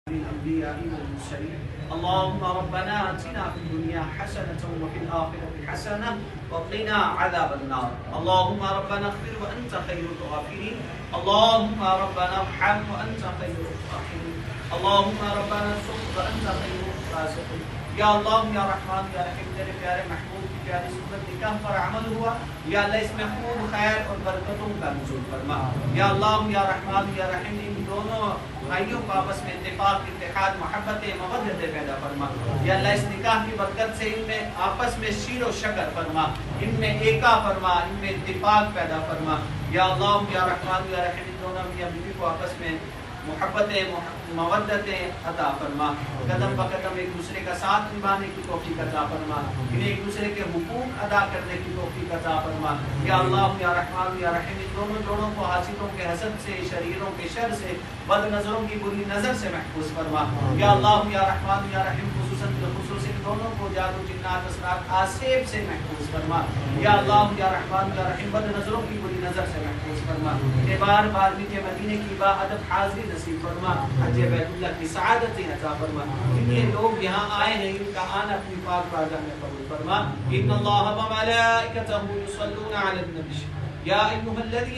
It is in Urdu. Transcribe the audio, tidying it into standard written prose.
الأنبياء والمرسلين اللهم ربنا آتنا في الدنيا حسنة وفي الآخرة حسنة وقنا عذاب النار. اللهم ربنا اغفر وأنت خير الغافرين. اللهم ربنا ارحم وأنت خير الراحمين. اللهم ربنا ارزق وأنت خير الرازقين. یا اللہ یا رحمان یا رحیم، تیرے پیارے محمود کی پیاری سنت نکاح پر عمل ہوا، یا اللہ اس میں خوب خیر اور برکتوں کا نزول فرما. یا اللہ یا رحمان یا رحیم، ان دونوں بھائیوں کو آپس میں اتفاق، اتحاد، محبت، مودت پیدا فرما. یا اللہ اس نکاح کی برکت سے ان میں آپس میں شیر و شکر فرما، ان میں ایکا فرما، ان میں اتفاق پیدا فرما. یا اللہ یا رحمان یا رحیم، ان دونوں میاں بیوی کو آپس میں محبتیں، مودتیں عطا فرما. قدم بقدم ایک دوسرے کا ساتھ نبھانے کی توفیق عطا فرما، انہیں ایک دوسرے کے حقوق ادا کرنے کی توفیق عطا فرما. یا اللہ یا رحمان یا رحیم، ان دونوں جوڑوں کو حاسدوں کے حسد سے، شریروں کے شر سے، بد نظروں کی بری نظر سے محفوظ فرما. یا اللہ یا رحمان یا رحیم، خصوصاً بالخصوص ان دونوں کو جادو، جنات، اسرار، آسیب سے محفوظ فرما. یا اللہ یا رحمان یا رحیم، بد نظروں کی بری نظر سے محفوظ فرما. انہیں بار بار نیچے مدینے کی با ادب حاضری نصیب فرما، حج بیت اللہ کی سعادتیں عطا فرما. جتنے لوگ یہاں آئے ہیں ان کا آنا اپنی پاک بارگاہ میں قبول فرما. ان اللہ و ملائکتہ یصلون علی النبی یا ایھا الذین